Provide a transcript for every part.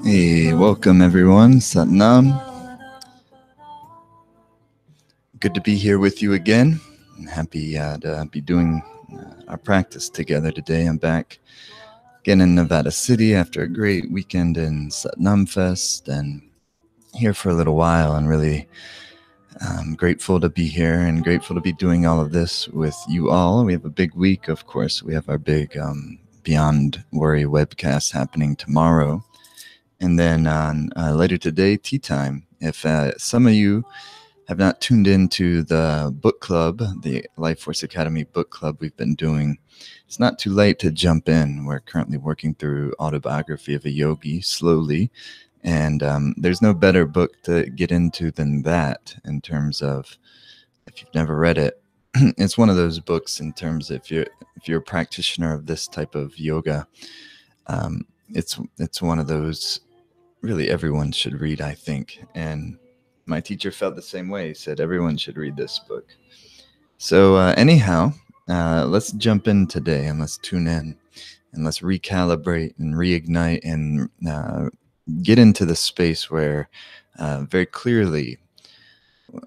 Hey, welcome everyone. Satnam. Good to be here with you again. I'm happy to be doing our practice together today. I'm back again in Nevada City after a great weekend in Satnam Fest and here for a little while, and really grateful to be here and grateful to be doing all of this with you all. We have a big week, of course. We have our big Beyond Worry webcast happening tomorrow. And then on later today, tea time. If some of you have not tuned into the book club, the Life Force Academy book club we've been doing, it's not too late to jump in. We're currently working through Autobiography of a Yogi slowly. And there's no better book to get into than that in terms of, if you've never read it, it's one of those books in terms of if you're a practitioner of this type of yoga, it's one of those really everyone should read, I think. And my teacher felt the same way. He said everyone should read this book. So anyhow, let's jump in today and let's tune in and let's recalibrate and reignite and get into the space where very clearly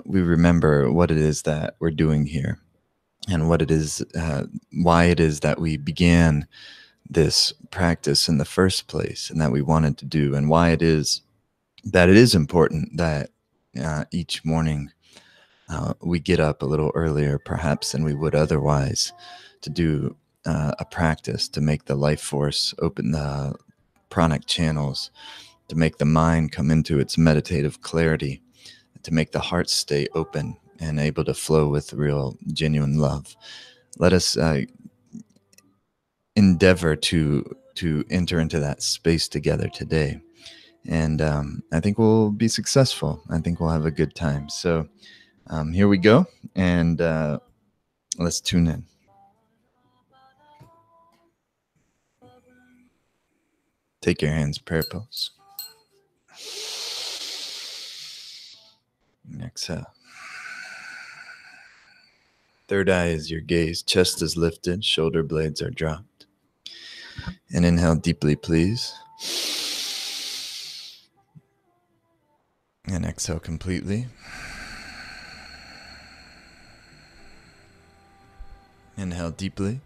we remember what it is that we're doing here and what it is, why it is that we began this practice in the first place and that we wanted to do, and why it is that it is important that each morning we get up a little earlier perhaps than we would otherwise to do a practice to make the life force open the pranic channels, to make the mind come into its meditative clarity, to make the heart stay open and able to flow with real genuine love. Let us endeavor to enter into that space together today. And I think we'll be successful. I think we'll have a good time. So here we go, and let's tune in. Take your hands, prayer pose. And exhale. Third eye is your gaze. Chest is lifted. Shoulder blades are dropped. And inhale deeply, please. And exhale completely. Inhale deeply.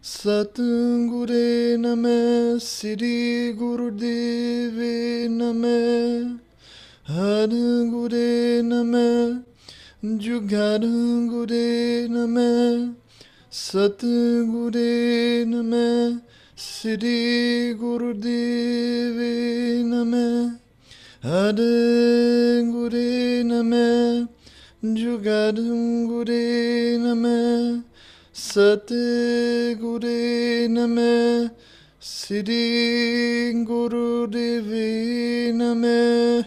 Satguru Namaha Sri Gurudeve Namaha Hadguru Namaha Jugadguru Namaha Satguru Namaha Sri Gurudeve Namaha Hadguru Namaha Jugadguru Namaha Satguru Namaha Sri Gurudeve Namaha.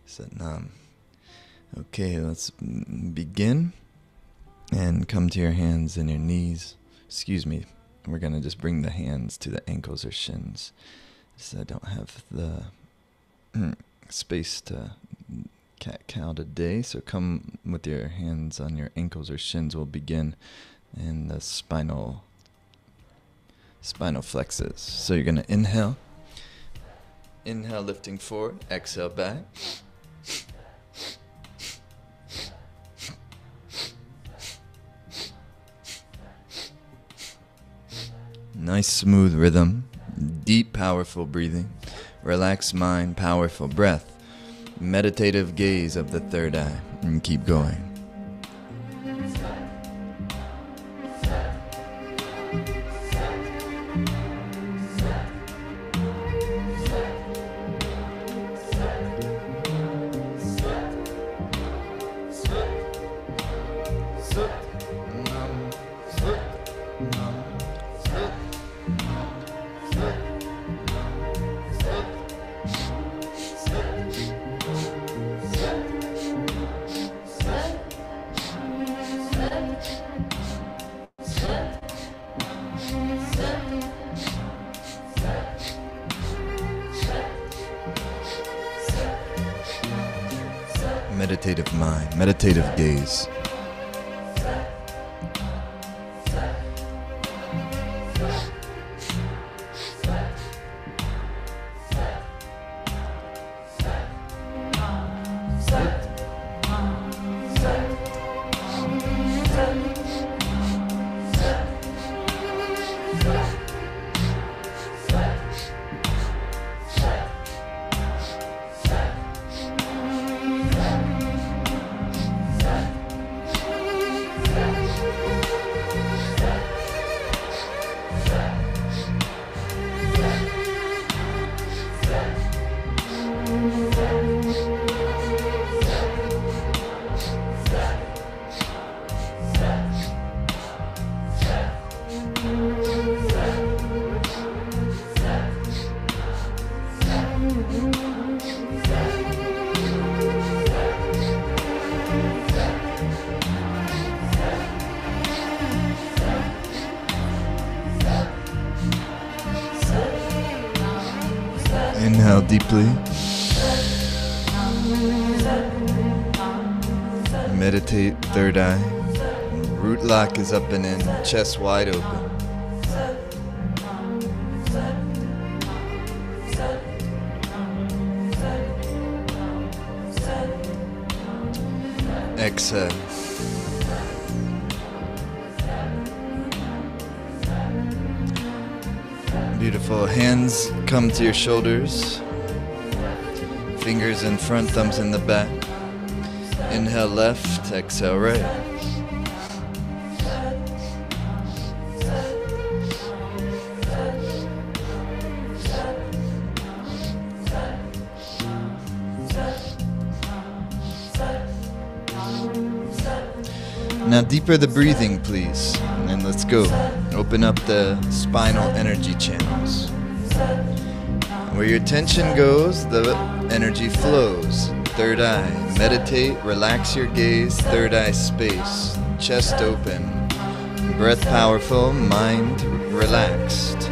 Satnam. Okay, let's begin. And come to your hands and your knees. Excuse me. We're going to just bring the hands to the ankles or shins. So I don't have the space to cat-cow today. So come with your hands on your ankles or shins. We'll begin in the spinal flexes. So you're going to inhale. Inhale, lifting forward. Exhale, back. Nice smooth rhythm, deep powerful breathing, relaxed mind, powerful breath, meditative gaze of the third eye, and keep going. Meditative mind, meditative gaze. Inhale deeply. Meditate, third eye. Root lock is up and in, chest wide open. Exhale. Beautiful. Hands come to your shoulders. Fingers in front, thumbs in the back. Inhale left, exhale right. Now deeper the breathing, please. And let's go. Open up the spinal energy channels. Where your attention goes, the energy flows. Third eye. Meditate, relax your gaze, third eye space. Chest open. Breath powerful, mind relaxed.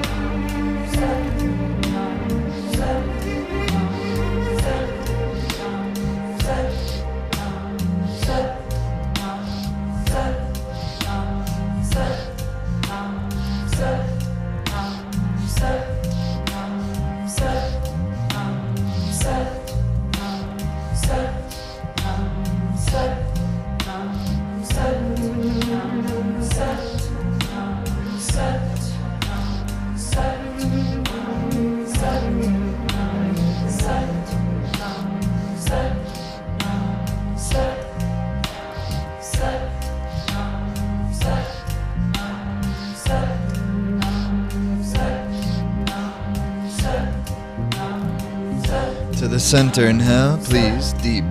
To the center, inhale, please, deep.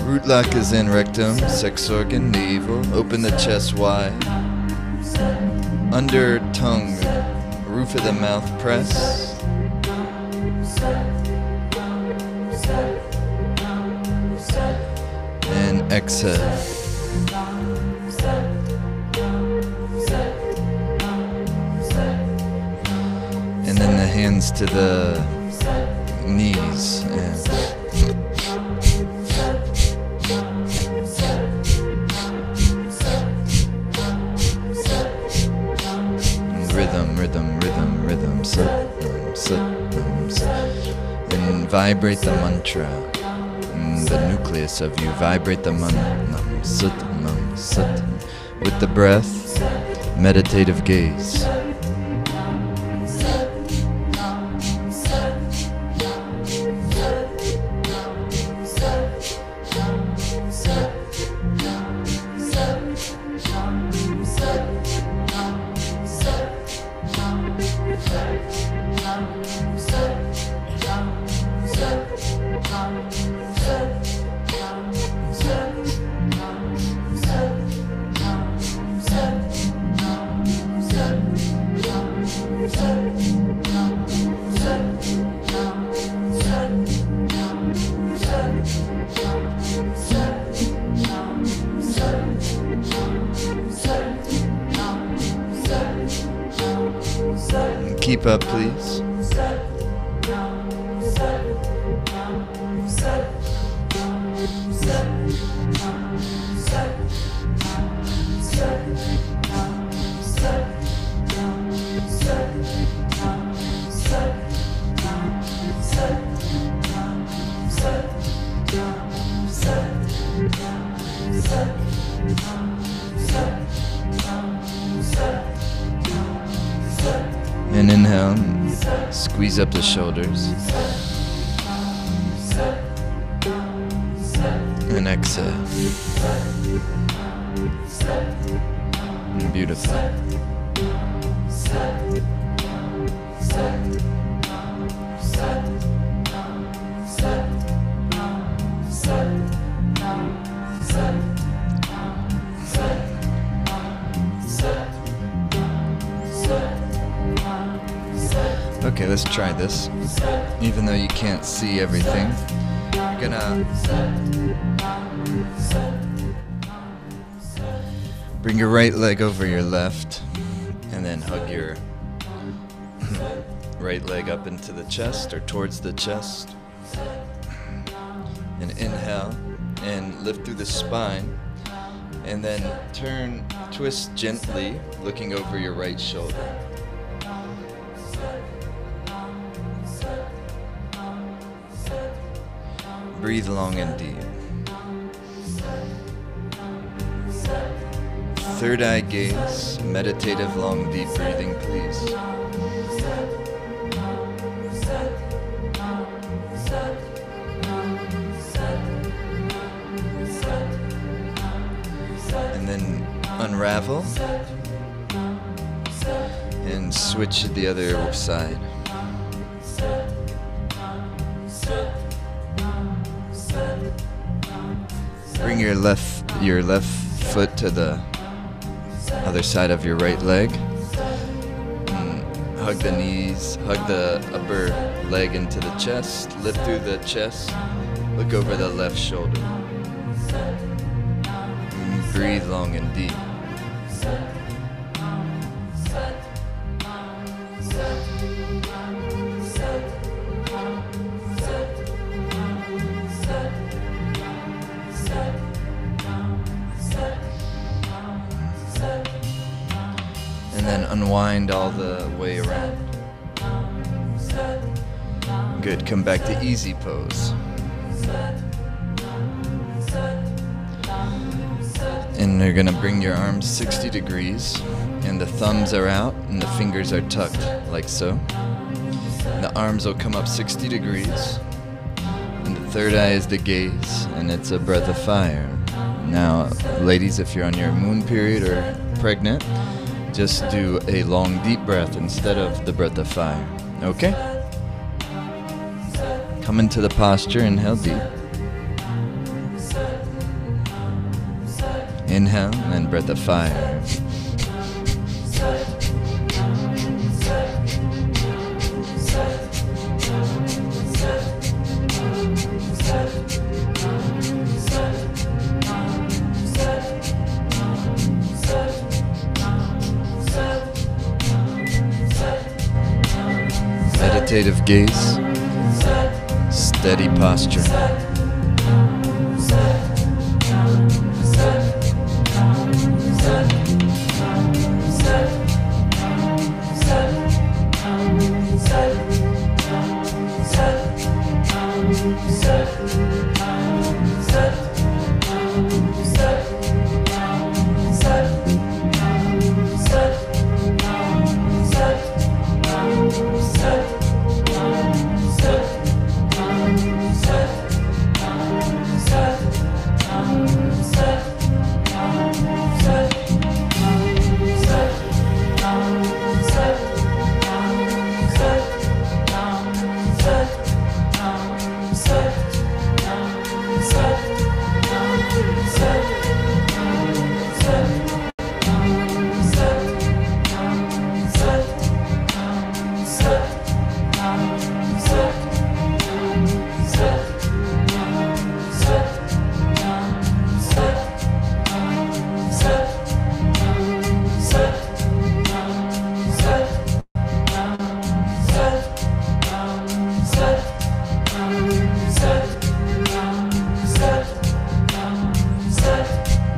Root lock is in rectum, sex organ, navel. Open the chest wide. Under tongue, roof of the mouth, press. And Exhale. And then the hands to the knees. Rhythm, and vibrate the mantra. The nucleus of you, vibrate the with the breath, meditative gaze. Keep up, please. And inhale, squeeze up the shoulders. And exhale. Beautiful. Okay, let's try this. Even though you can't see everything, you're gonna bring your right leg over your left and then hug your right leg up into the chest or towards the chest. And inhale and lift through the spine, and then twist gently, looking over your right shoulder. Breathe long and deep. Third eye gaze, meditative long deep breathing, please. And then unravel and switch to the other side. Bring your left foot to the other side of your right leg. And hug the knees, hug the upper leg into the chest, lift through the chest, look over the left shoulder. And breathe long and deep. And then unwind all the way around. Good, come back to easy pose. And you're gonna bring your arms 60 degrees, and the thumbs are out and the fingers are tucked, like so. And the arms will come up 60 degrees, and the third eye is the gaze, and it's a breath of fire. Now, ladies, if you're on your moon period or pregnant, just do a long deep breath instead of the breath of fire. Okay? Come into the posture, inhale deep. Inhale, and then breath of fire. meditative gaze, steady posture.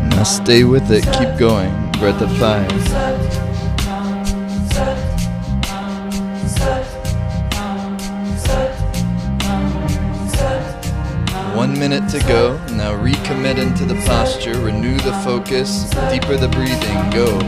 Now stay with it, keep going. Breath of 5. 1 minute to go. Now recommit into the posture, renew the focus, deeper the breathing, go.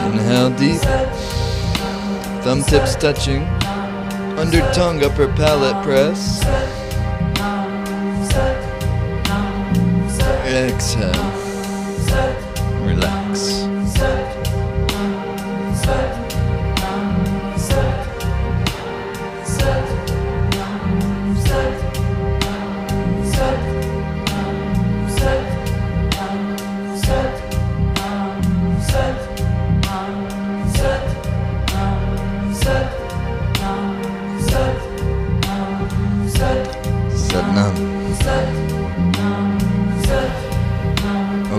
Inhale deep, thumb tips touching, under tongue, upper palate press. Exhale, relax.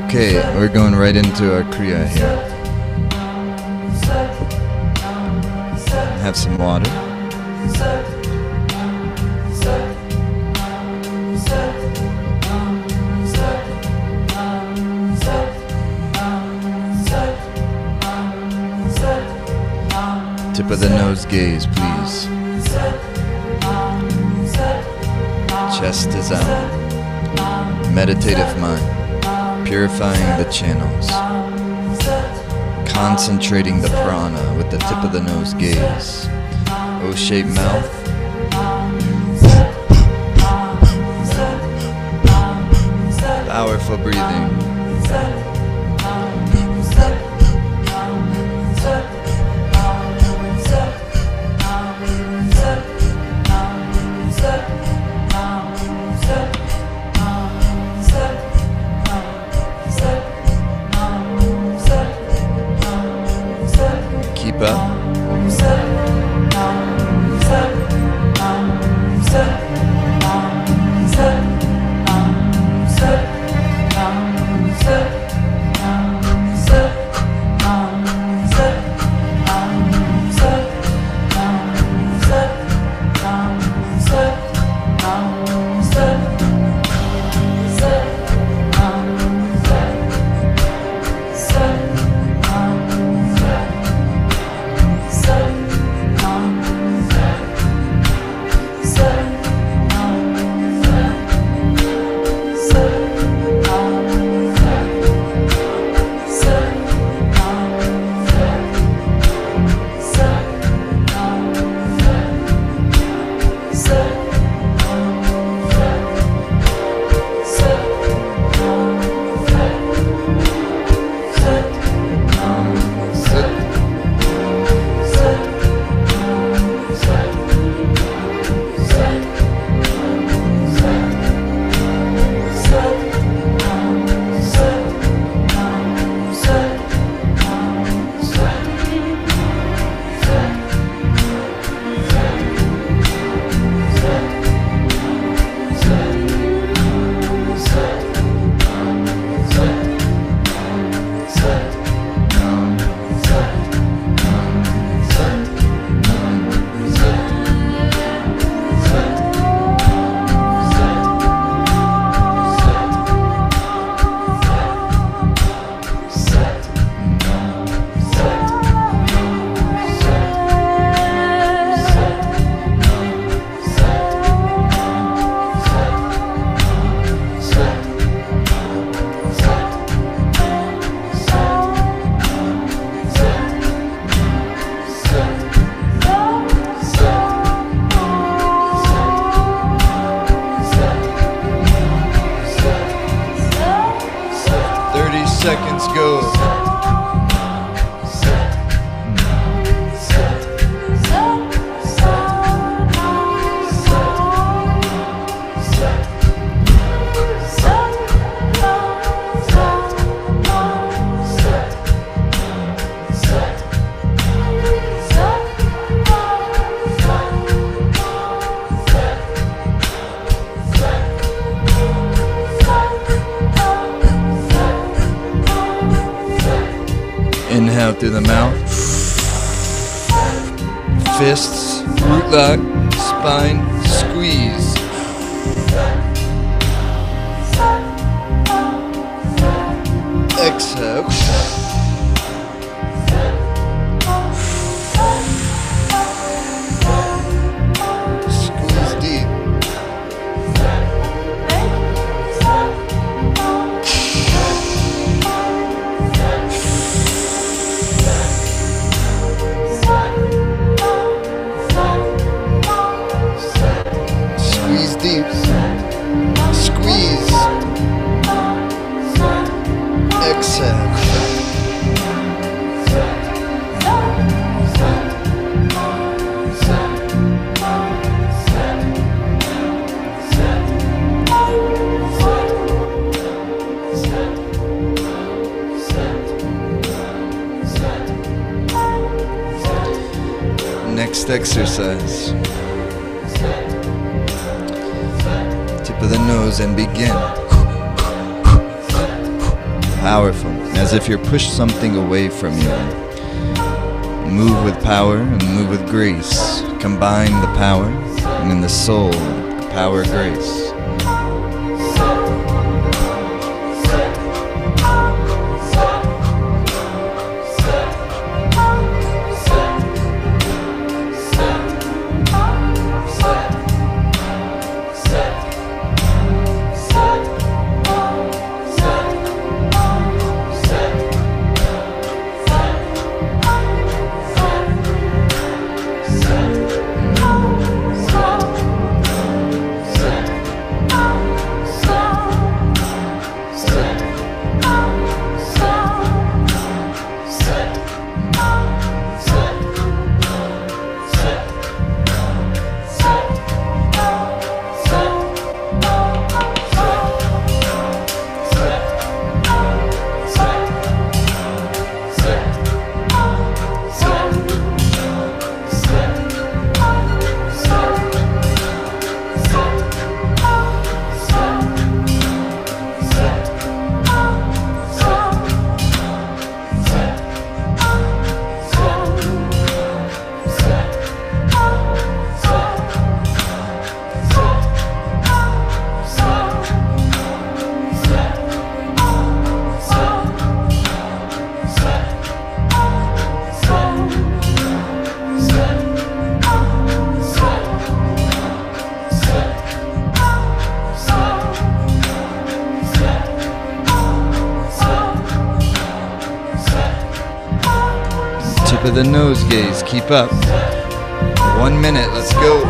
Okay, we're going right into our Kriya here. Have some water. Tip of the nose gaze, please. Chest is out. Meditative mind. Purifying the channels, concentrating the prana with the tip of the nose gaze, O-shaped mouth, powerful breathing. Keep up. go. Inhale through the mouth. Fists, root lock, spine, squeeze. Exhale. Squeeze deep. Squeeze deep. Squeeze. Exhale. Next exercise. Tip of the nose and begin. Powerful, as if you're pushed something away from you. Move with power and move with grace. Combine the power and in the soul, power, grace. Tip of the nose gaze, keep up. 1 minute, let's go.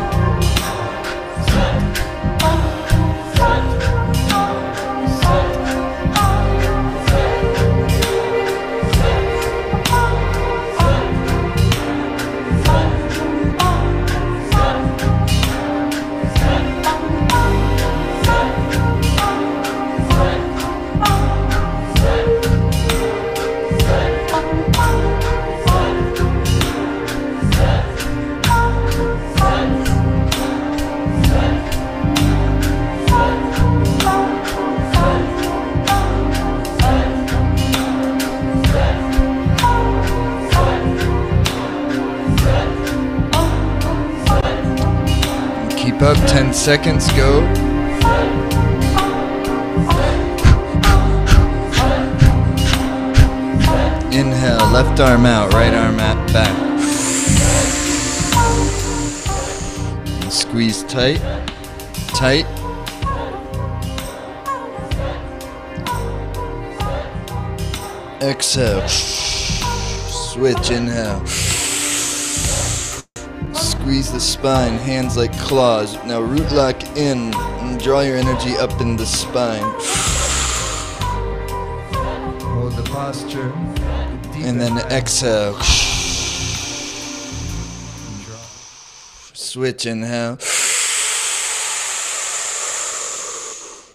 Keep up, 10 seconds, go. Inhale, left arm out, right arm out, back. And squeeze tight, tight. Exhale. Switch, inhale. Squeeze the spine, hands like claws. Now root lock in and draw your energy up in the spine. Hold the posture. Deep And then inhale. exhale. Switch, inhale.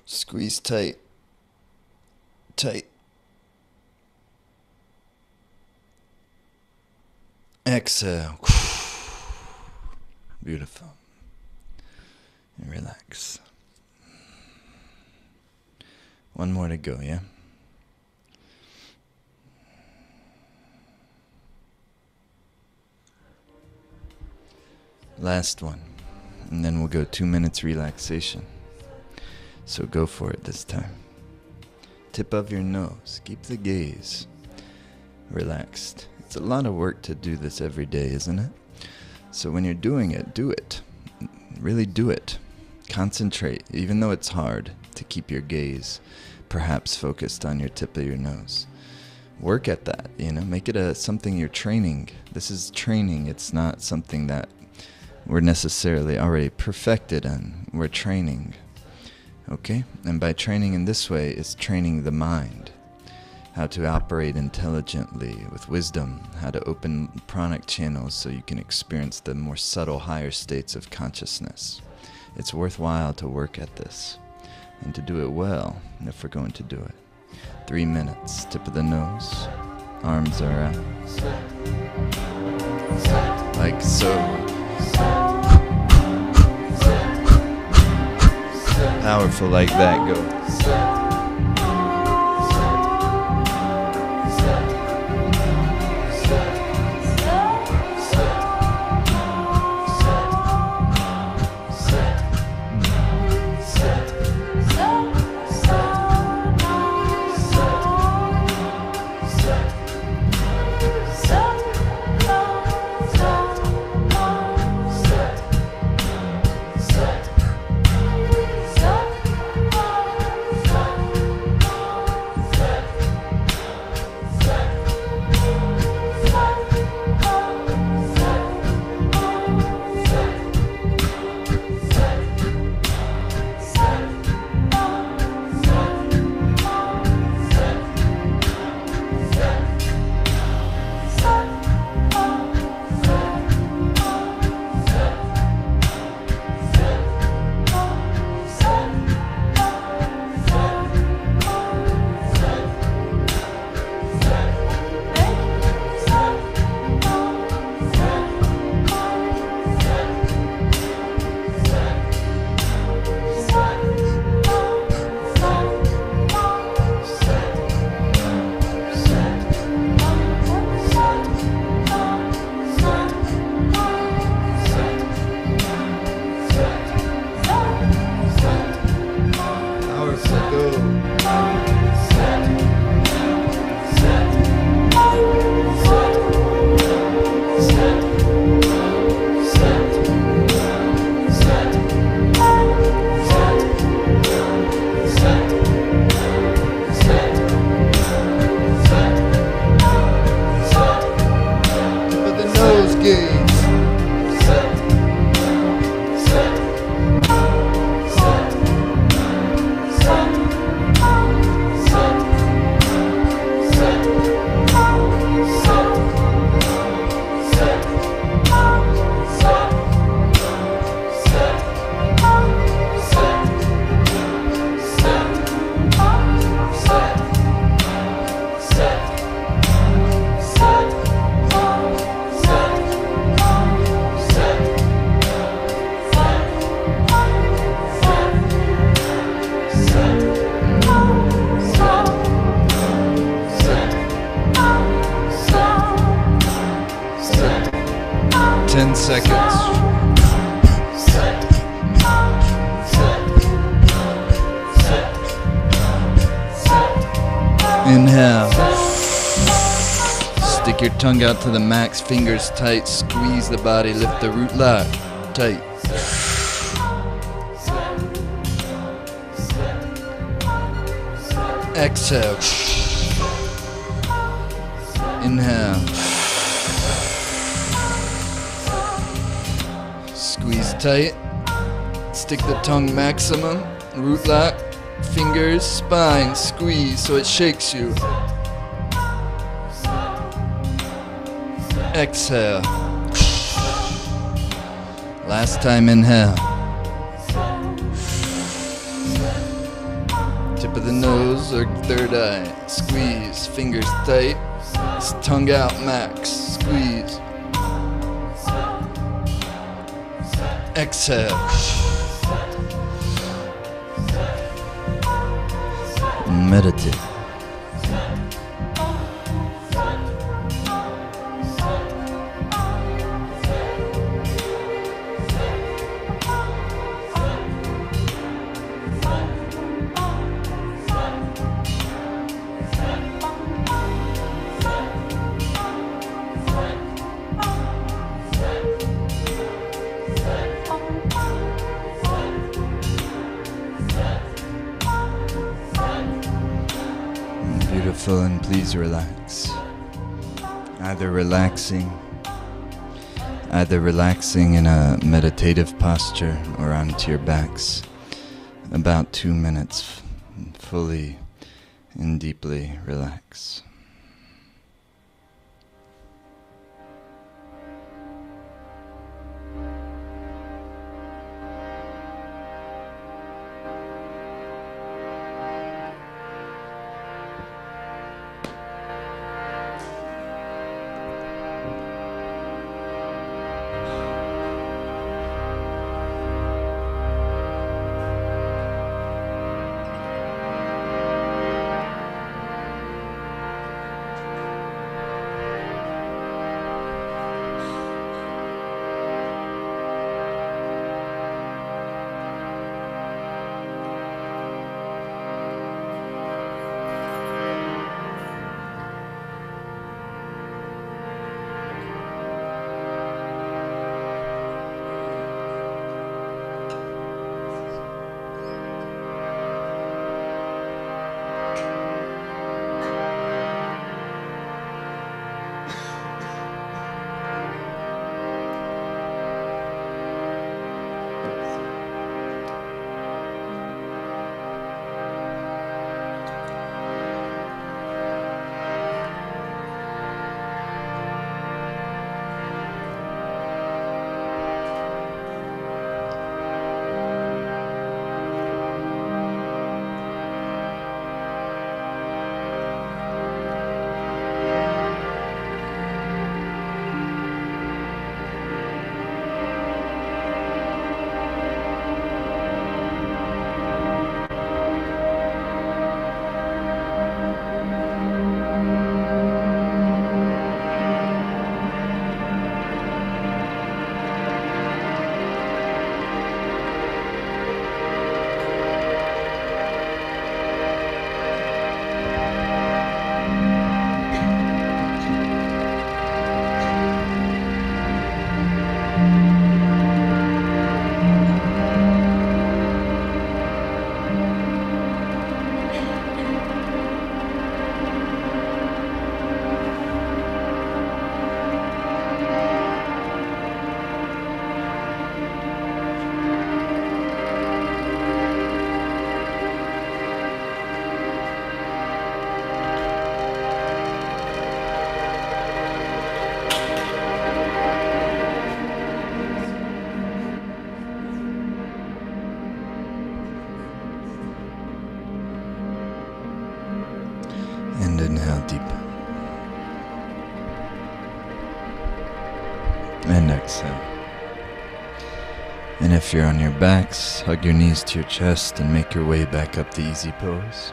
Squeeze tight. Tight. Exhale. Beautiful. And relax. One more to go, yeah? Last one. And then we'll go 2 minutes relaxation. So go for it this time. Tip of your nose. Keep the gaze relaxed. It's a lot of work to do this every day, isn't it? So when you're doing it, do it. Really do it. Concentrate, even though it's hard, to keep your gaze perhaps focused on your tip of your nose. Work at that, make it something you're training. This is training. It's not something that we're necessarily already perfected in. We're training. Okay? And by training in this way, it's training the mind. How to operate intelligently with wisdom, how to open pranic channels so you can experience the more subtle, higher states of consciousness. It's worthwhile to work at this and to do it well if we're going to do it. 3 minutes, tip of the nose, arms are out. Like so. Powerful like that, go. Inhale. Stick your tongue out to the max, fingers tight, squeeze the body, lift the root lock, tight. Exhale. Inhale. Squeeze tight. Stick the tongue maximum, root lock, fingers, spine, squeeze so it shakes you. Exhale. Last time, inhale. Tip of the nose or third eye. Squeeze, fingers tight. Tongue out, max. Squeeze. Exhale. Meditate. Beautiful, and please relax. Either relaxing in a meditative posture or onto your backs. About 2 minutes, fully and deeply relax. And inhale deep. And exhale. And if you're on your backs, hug your knees to your chest and make your way back up the easy pose.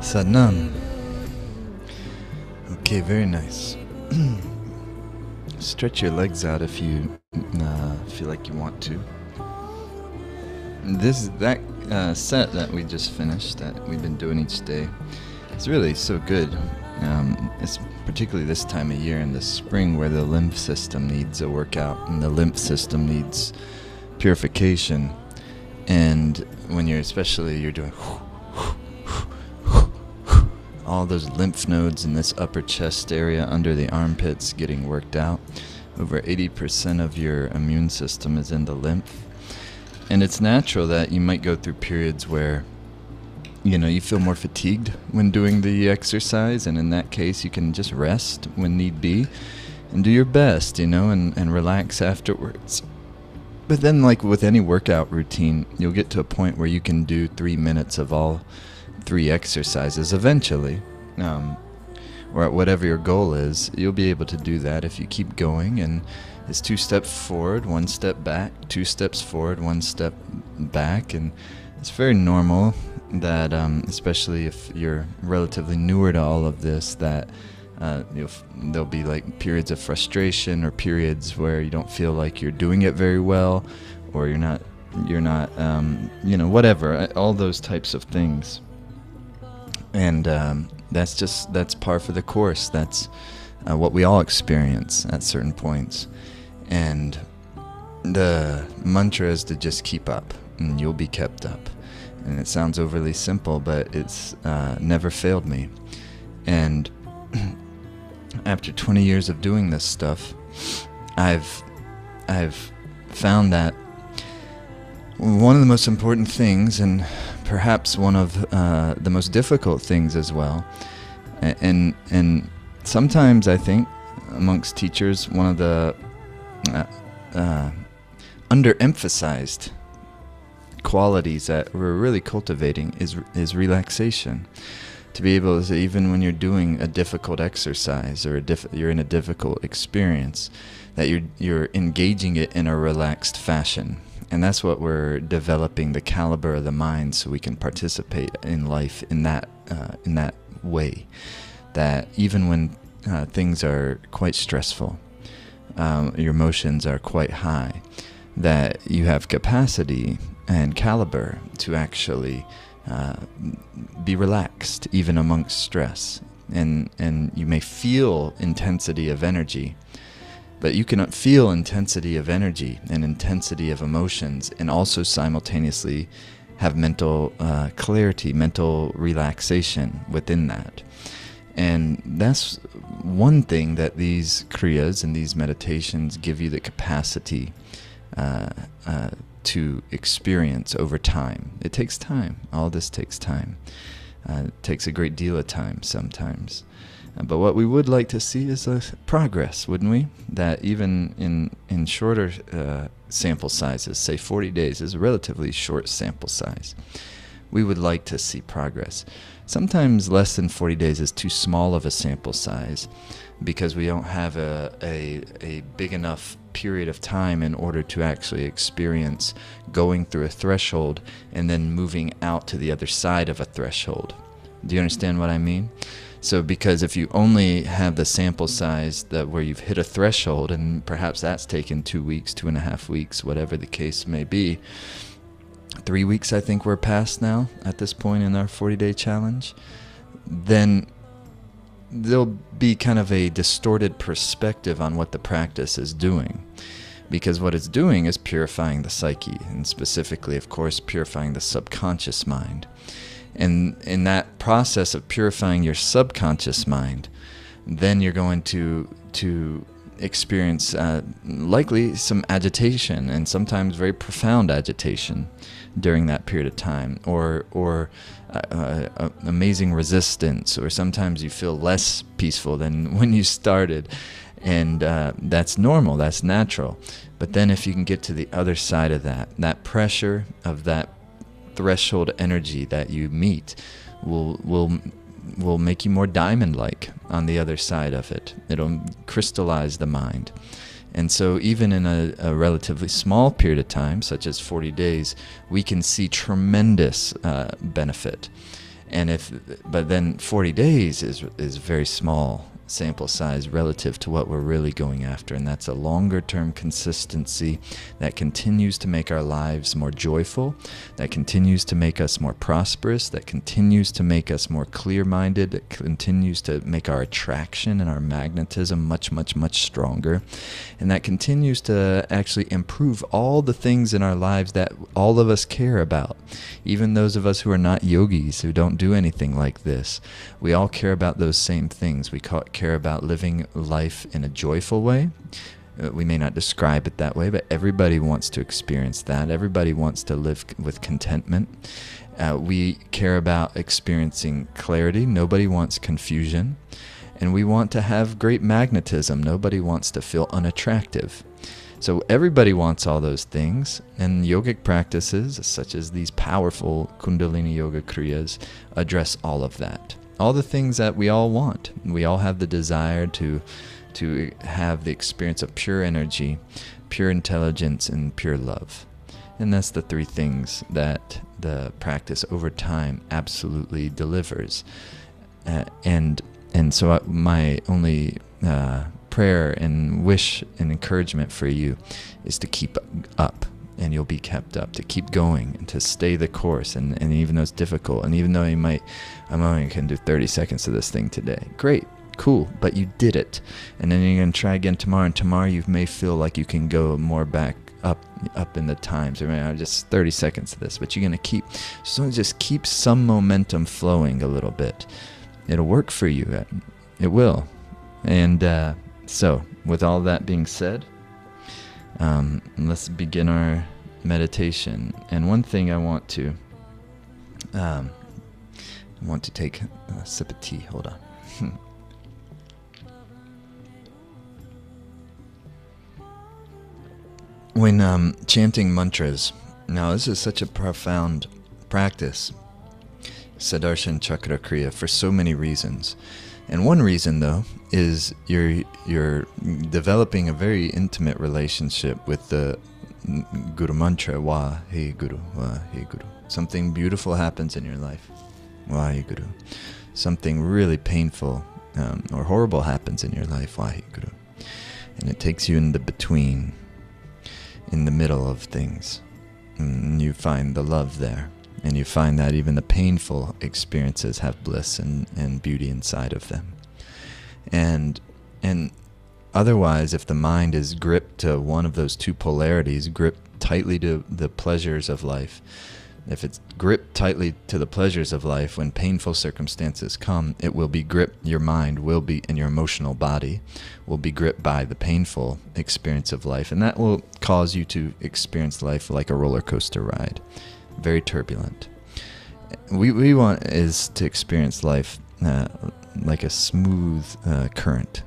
Satnam. Okay, very nice. Stretch your legs out if you feel like you want to. That set that we just finished, that we've been doing each day, It's really so good. It's particularly this time of year in the spring where the lymph system needs a workout and the lymph system needs purification. And when you're doing all those lymph nodes in this upper chest area under the armpits getting worked out. Over 80% of your immune system is in the lymph. And it's natural that you might go through periods where, you feel more fatigued when doing the exercise. And in that case, you can just rest when need be and do your best, and relax afterwards. But then, like with any workout routine, you'll get to a point where you can do 3 minutes of all 3 exercises eventually. Or at whatever your goal is, you'll be able to do that if you keep going. And it's 2 steps forward, 1 step back, 2 steps forward, 1 step back. And it's very normal that, especially if you're relatively newer to all of this, that there'll be like periods of frustration or periods where you don't feel like you're doing it very well, or you're not, whatever, all those types of things. And that's par for the course. That's what we all experience at certain points. And the mantra is to just keep up, and you'll be kept up. And it sounds overly simple, but it's never failed me. And after 20 years of doing this stuff, I've found that one of the most important things, and perhaps one of the most difficult things as well, and sometimes I think amongst teachers, one of the underemphasized qualities that we're really cultivating is relaxation. To be able to, even when you're doing a difficult exercise or you're in a difficult experience, that you're engaging it in a relaxed fashion. And that's what we're developing, the caliber of the mind, so we can participate in life in that way. That even when things are quite stressful, your emotions are quite high, that you have capacity and caliber to actually be relaxed even amongst stress. And you may feel intensity of energy, but you cannot feel intensity of energy and intensity of emotions and also simultaneously have mental clarity, mental relaxation within that. And that's one thing that these kriyas and these meditations give you the capacity to experience over time. It takes time. All this takes time. It takes a great deal of time sometimes. But what we would like to see is a progress, wouldn't we? That even in shorter sample sizes, say 40 days is a relatively short sample size, we would like to see progress. Sometimes less than 40 days is too small of a sample size because we don't have a big enough period of time in order to actually experience going through a threshold and then moving out to the other side of a threshold. Do you understand what I mean? So because if you only have the sample size that where you've hit a threshold, and perhaps that's taken 2 weeks, 2.5 weeks, whatever the case may be, 3 weeks I think we're past now at this point in our 40-day challenge, then there'll be kind of a distorted perspective on what the practice is doing. Because what it's doing is purifying the psyche, and specifically, of course, purifying the subconscious mind. And in that process of purifying your subconscious mind, then you're going to experience likely some agitation, and sometimes very profound agitation during that period of time, or amazing resistance, or sometimes you feel less peaceful than when you started. And that's normal, that's natural. But then if you can get to the other side of that pressure of that threshold energy that you meet will make you more diamond-like on the other side of it. It'll crystallize the mind. And so even in a relatively small period of time, such as 40 days, we can see tremendous benefit. But then 40 days is very small sample size relative to what we're really going after, and that's a longer-term consistency that continues to make our lives more joyful, that continues to make us more prosperous, that continues to make us more clear-minded, that continues to make our attraction and our magnetism much, much, much stronger, and that continues to actually improve all the things in our lives that all of us care about. Even those of us who are not yogis, who don't do anything like this, we all care about those same things. We care about living life in a joyful way. We may not describe it that way, but everybody wants to experience that. Everybody wants to live with contentment. We care about experiencing clarity. Nobody wants confusion. And we want to have great magnetism. Nobody wants to feel unattractive. So everybody wants all those things, and yogic practices, such as these powerful Kundalini Yoga Kriyas, address all of that. All the things that we all want. We all have the desire to have the experience of pure energy, pure intelligence, and pure love. And that's the three things that the practice over time absolutely delivers. And so my only prayer and wish and encouragement for you is to keep up, and you'll be kept up, to keep going and to stay the course. And even though it's difficult, and even though I'm only can do 30 seconds of this thing today, great, cool, but you did it. And then you're going to try again tomorrow, and tomorrow you may feel like you can go more back up in the times. I mean, just 30 seconds of this, but you're going to just keep some momentum flowing a little bit. It'll work for you. It will. And so, with all that being said, let's begin our meditation. And one thing I want to take a sip of tea. Hold on. When chanting mantras, now this is such a profound practice, Sudarshan Chakra Kriya, for so many reasons. And one reason, though, is you're developing a very intimate relationship with the Guru Mantra, Wa He Guru, Wa He Guru. Something beautiful happens in your life, Wa He Guru. Something really painful or horrible happens in your life, Wa He Guru. And it takes you in the between, in the middle of things. And you find the love there. And you find that even the painful experiences have bliss and beauty inside of them. And otherwise, if the mind is gripped to one of those two polarities, gripped tightly to the pleasures of life, if it's gripped tightly to the pleasures of life, when painful circumstances come, it will be gripped, your mind will be, and your emotional body will be gripped by the painful experience of life. And that will cause you to experience life like a roller coaster ride. Very turbulent. We want is to experience life like a smooth current.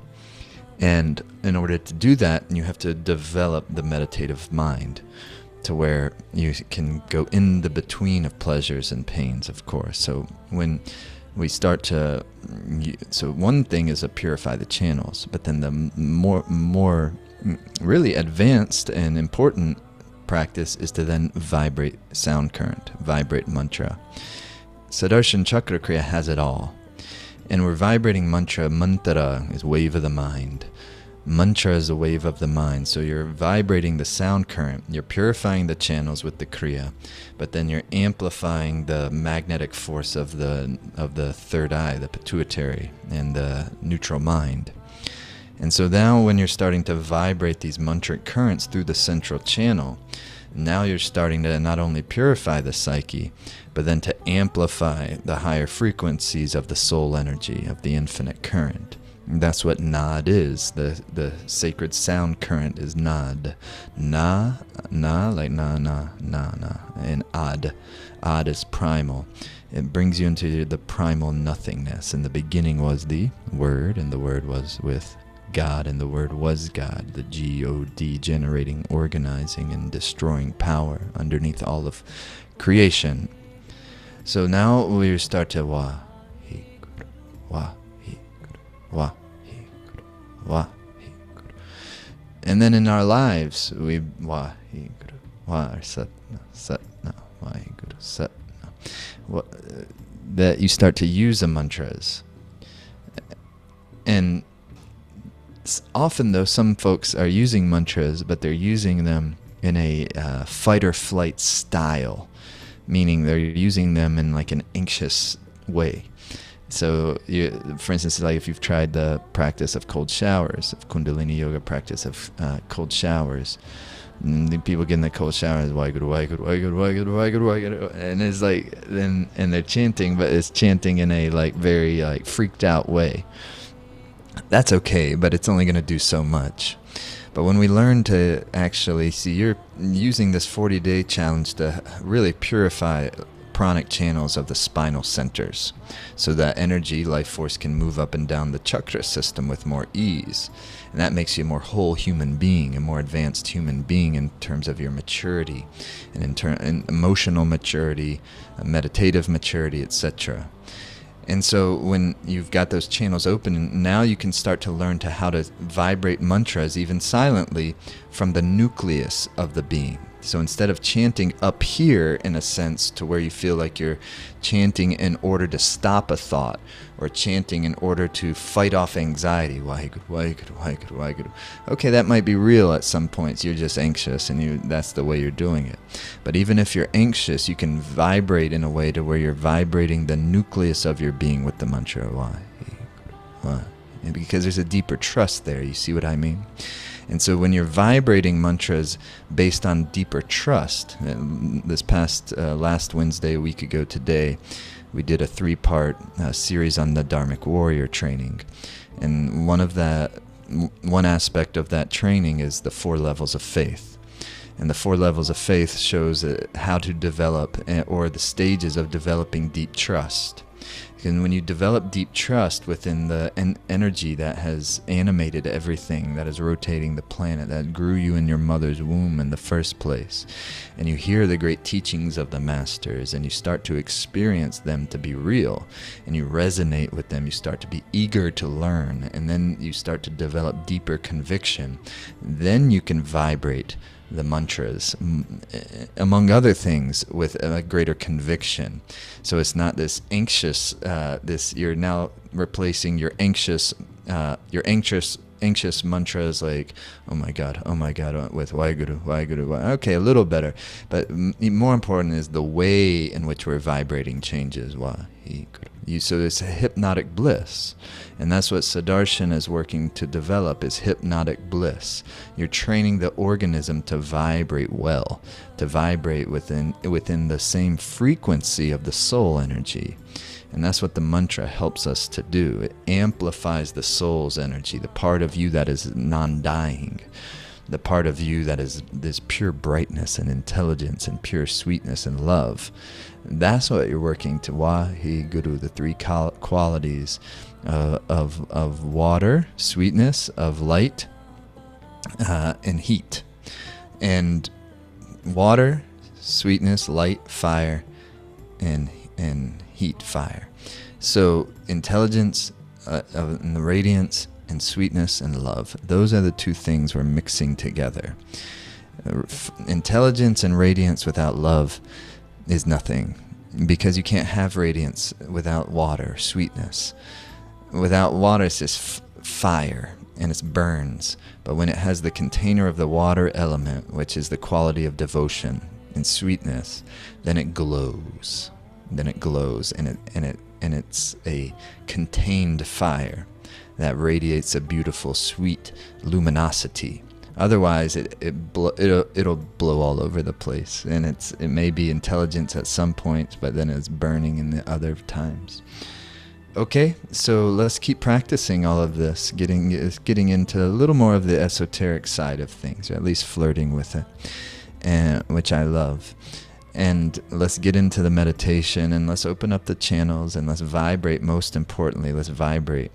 And in order to do that, you have to develop the meditative mind to where you can go in the between of pleasures and pains, of course. So when we start to, so one thing is to purify the channels, but then the more really advanced and important practice is to then vibrate sound current, vibrate mantra. Sudarshan Chakra Kriya has it all. And we're vibrating mantra. Mantra is wave of the mind. Mantra is a wave of the mind. So you're vibrating the sound current. You're purifying the channels with the Kriya, but then you're amplifying the magnetic force of the third eye, the pituitary, and the neutral mind. And so now when you're starting to vibrate these mantric currents through the central channel, now you're starting to not only purify the psyche, but then to amplify the higher frequencies of the soul energy, of the infinite current. And that's what Nad is. The sacred sound current is Nad. Na, like na. And Ad. Ad is primal. It brings you into the primal nothingness. In the beginning was the Word, and the Word was with God, and the Word was God, the G-O-D, generating, organizing, and destroying power underneath all of creation. So now we start to Wa, He, Guru, Wa, He, Guru, Wa, He, Guru, Wa, He, Guru. And then in our lives, we Wa, He, Guru, Wa, or Sat, no, Wa, He, Guru, Sat, no. That you start to use the mantras. And often, though, some folks are using mantras, but they're using them in a fight or flight style, meaning they're using them in like an anxious way. So, for instance, like if you've tried the practice of cold showers, of Kundalini yoga practice of cold showers, and the people get in the cold showers, and it's like, and they're chanting, but it's chanting in a like very like freaked out way. That's okay, but it's only going to do so much. But when we learn to actually see, you're using this 40-day challenge to really purify pranic channels of the spinal centers, so that energy, life force can move up and down the chakra system with more ease. And that makes you a more whole human being, a more advanced human being in terms of your maturity, and in emotional maturity, meditative maturity, etc. And so when you've got those channels open, now you can start to learn to how to vibrate mantras even silently from the nucleus of the being. So instead of chanting up here, in a sense, to where you feel like you're chanting in order to stop a thought, or chanting in order to fight off anxiety, okay, that might be real at some points. You're just anxious, and that's the way you're doing it. But even if you're anxious, you can vibrate in a way to where you're vibrating the nucleus of your being with the mantra, because there's a deeper trust there. You see what I mean? And so when you're vibrating mantras based on deeper trust, this past last Wednesday, a week ago today, we did a 3-part series on the Dharmic warrior training. And one aspect of that training is the 4 levels of faith. And the 4 levels of faith shows how to develop, or the stages of developing deep trust. And when you develop deep trust within the energy that has animated everything, that is rotating the planet, that grew you in your mother's womb in the first place, and you hear the great teachings of the masters, and you start to experience them to be real, and you resonate with them, you start to be eager to learn, and then you start to develop deeper conviction, then you can vibrate the mantras, among other things, with a greater conviction. So it's not this anxious, you're now replacing your anxious mantras like, oh my God, with Waheguru. Okay, a little better. But more important is the way in which we're vibrating changes. So it's a hypnotic bliss. And that's what Sudarshan is working to develop, is hypnotic bliss. You're training the organism to vibrate well, to vibrate within the same frequency of the soul energy. And that's what the mantra helps us to do. It amplifies the soul's energy, the part of you that is non-dying, the part of you that is this pure brightness and intelligence and pure sweetness and love. That's what you're working to. Waheguru, the 3 qualities of water, sweetness, of light, and heat. And water, sweetness, light, fire, and heat, fire. So intelligence, and the radiance, and sweetness, and love. Those are the 2 things we're mixing together. Intelligence and radiance without love is nothing, because you can't have radiance without water, sweetness. Without water, it's just fire, and it burns. But when it has the container of the water element, which is the quality of devotion and sweetness, then it glows. And it's a contained fire that radiates a beautiful, sweet luminosity. Otherwise, it'll blow all over the place, and it may be intelligence at some points, but then it's burning in the other times. Okay, so let's keep practicing all of this, getting into a little more of the esoteric side of things, or at least flirting with it, which I love. And let's get into the meditation, and let's open up the channels, and let's vibrate. Most importantly, let's vibrate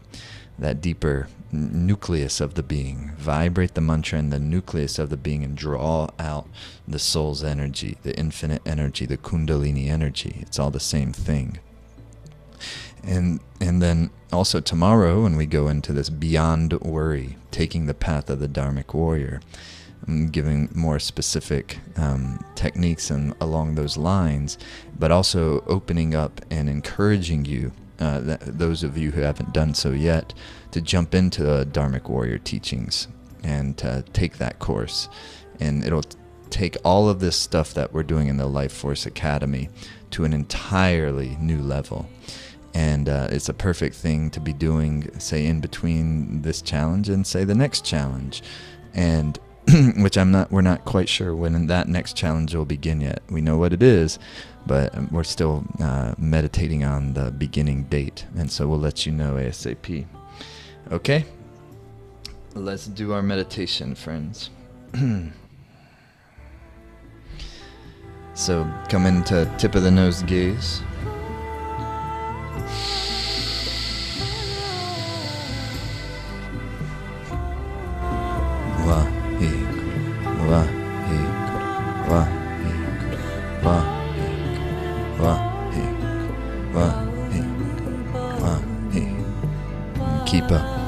that deeper nucleus of the being. Vibrate the mantra in the nucleus of the being, and draw out the soul's energy, the infinite energy, the Kundalini energy. It's all the same thing. And then also tomorrow, when we go into this beyond worry, taking the path of the Dharmic warrior, I'm giving more specific techniques and along those lines, but also opening up and encouraging you those of you who haven't done so yet, to jump into the Dharmic Warrior teachings and to take that course. And it'll take all of this stuff that we're doing in the Life Force Academy to an entirely new level. And it's a perfect thing to be doing, say, in between this challenge and, say, the next challenge. And which we're not quite sure when that next challenge will begin yet. We know what it is, but we're still meditating on the beginning date. And so we'll let you know ASAP. Okay? Let's do our meditation, friends. So come into tip of the nose gaze. Keep up.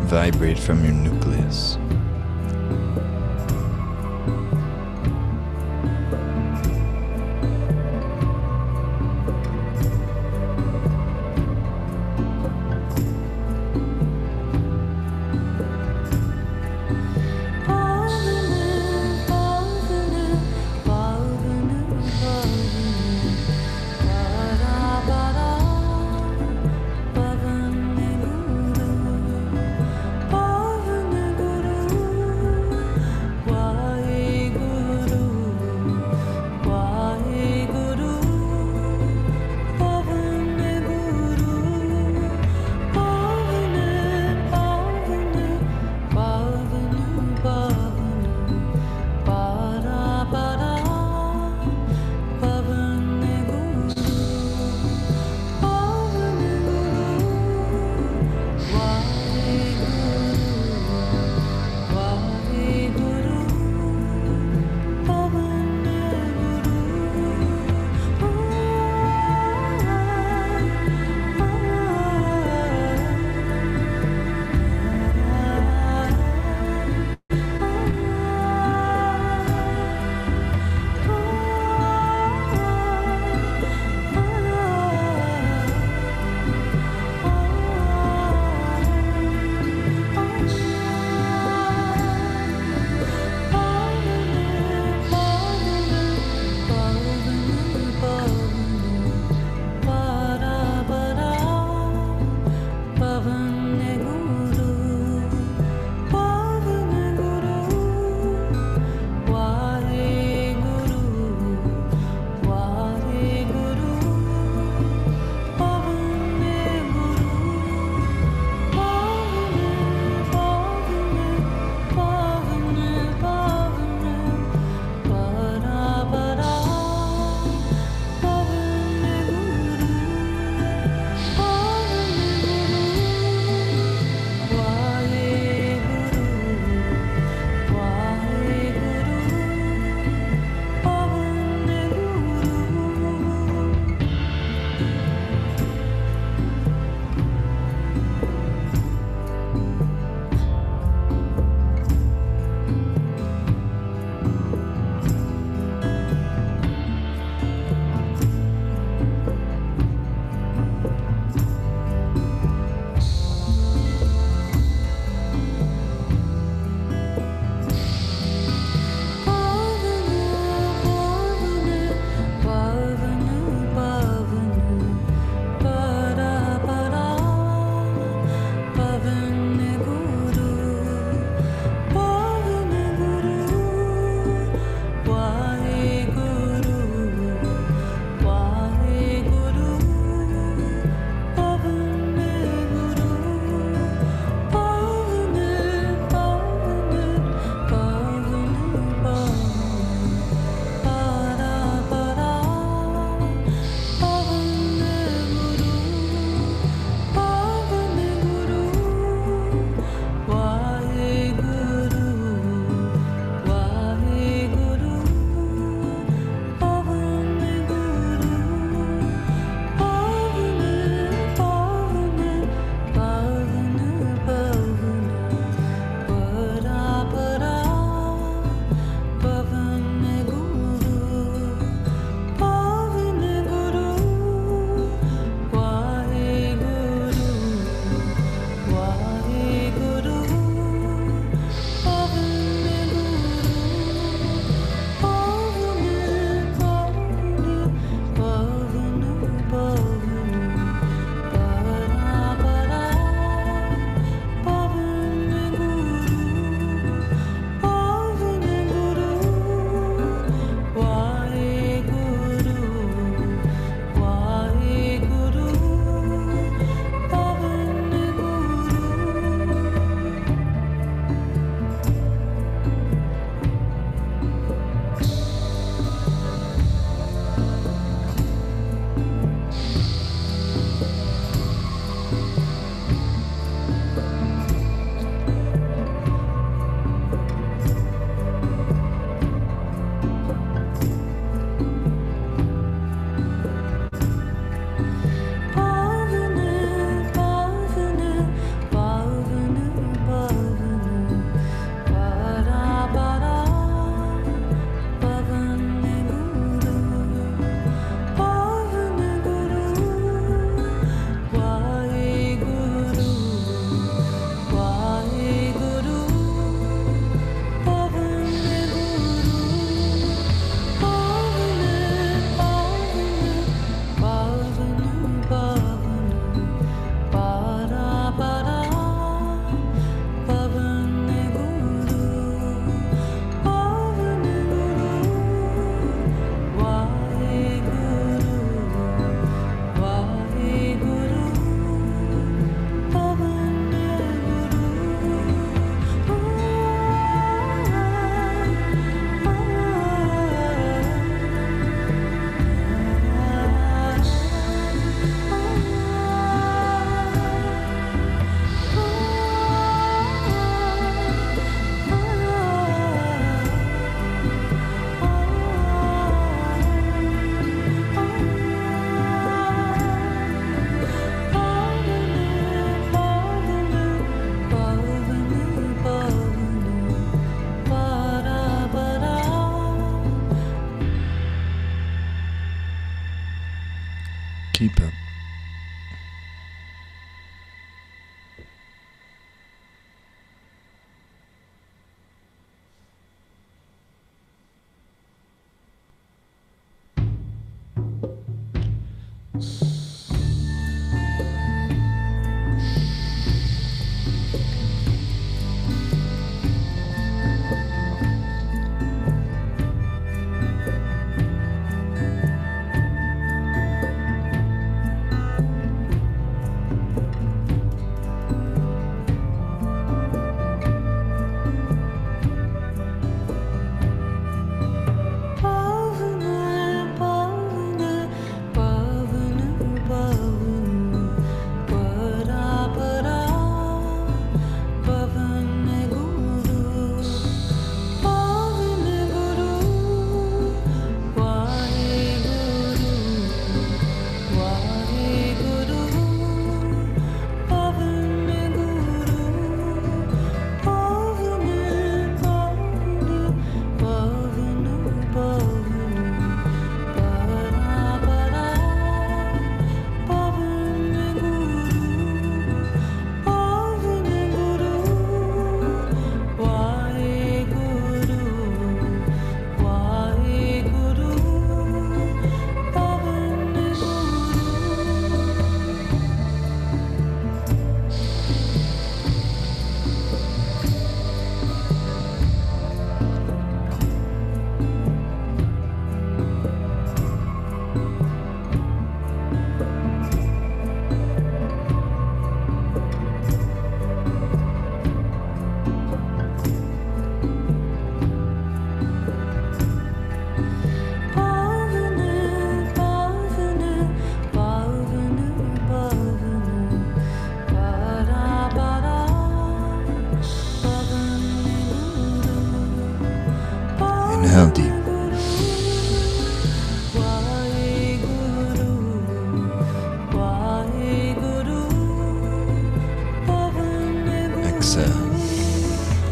Vibrate from your nucleus. Keep up. Inhale deep. Exhale.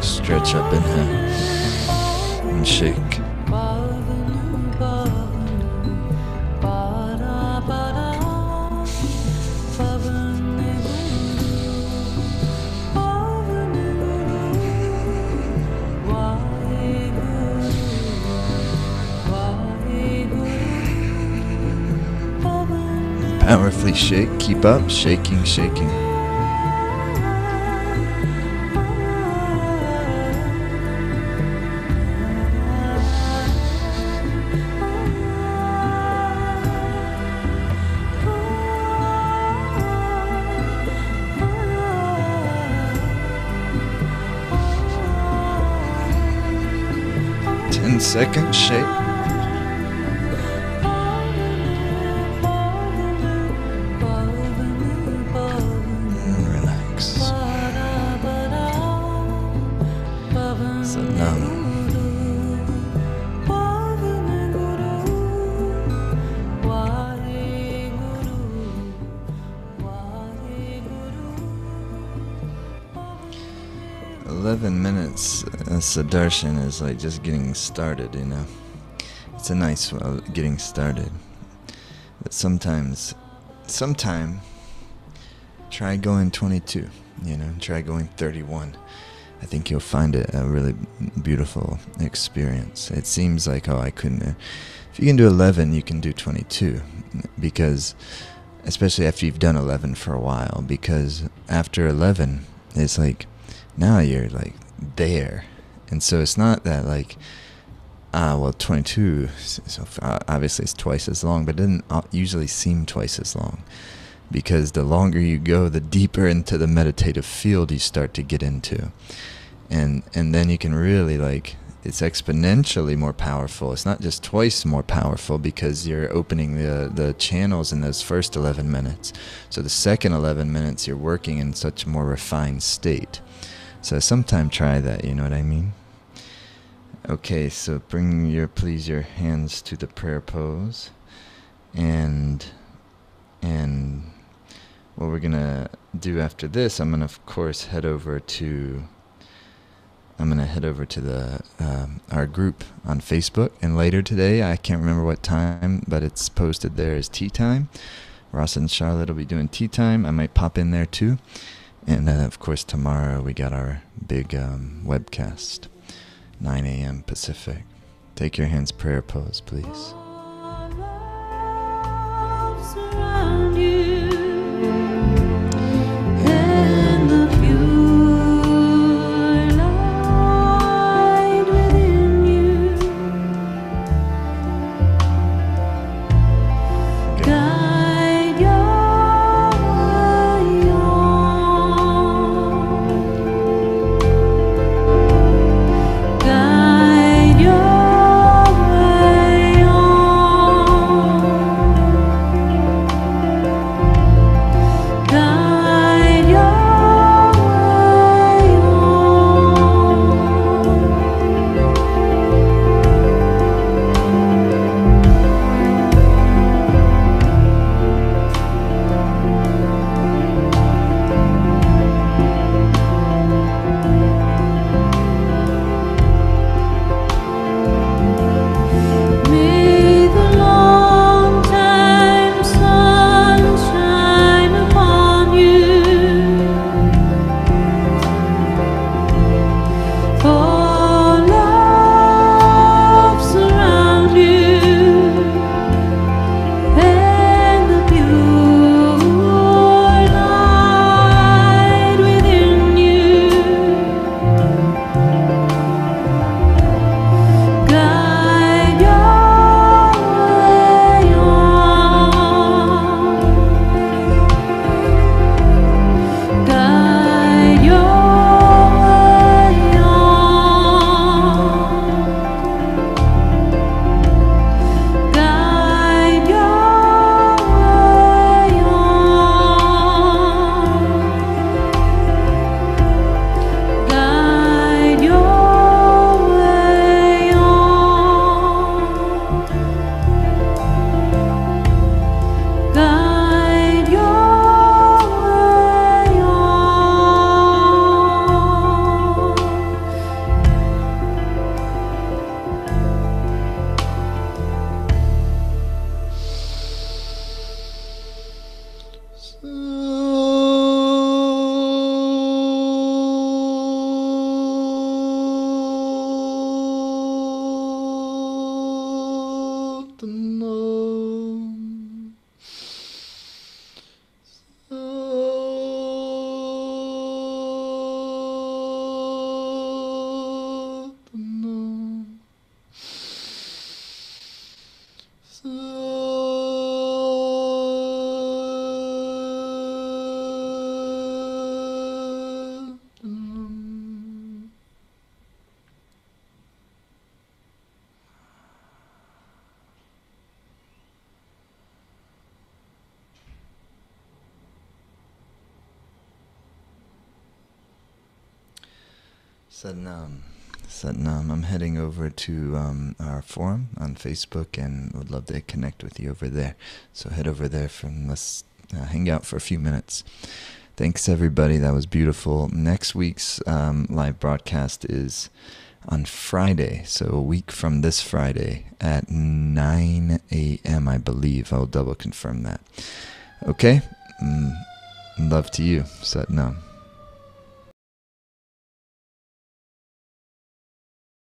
Stretch up, inhale. And shake. 'Powerfully shake, keep up, shaking, shaking. Second shake. And relax. Salam. Minutes Sudarshan is like just getting started, you know. It's a nice getting started. But sometime try going 22, you know, try going 31. I think you'll find it a really beautiful experience. It seems like, oh, I couldn't. If you can do 11, you can do 22, because especially after you've done 11 for a while, because after 11, it's like, now you're like there. And so it's not that like, well, 22, so obviously it's twice as long, but it doesn't usually seem twice as long, because the longer you go, the deeper into the meditative field you start to get into. And then you can really like, it's exponentially more powerful. It's not just twice more powerful, because you're opening the channels in those first 11 minutes. So the second 11 minutes, you're working in such a more refined state. So sometime try that, you know what I mean? Okay, so please your hands to the prayer pose. And what we're gonna do after this, I'm gonna of course head over to the our group on Facebook, and later today, I can't remember what time, but it's posted there as tea time. Ross and Charlotte will be doing tea time. I might pop in there too. And then, of course, tomorrow we got our big webcast, 9 a.m. Pacific. Take your hands prayer pose, please. Satnam. Satnam. I'm heading over to our forum on Facebook and would love to connect with you over there. So head over there let's hang out for a few minutes. Thanks, everybody. That was beautiful. Next week's live broadcast is on Friday, so a week from this Friday at 9 a.m., I believe. I'll double confirm that. Okay? Love to you. Satnam.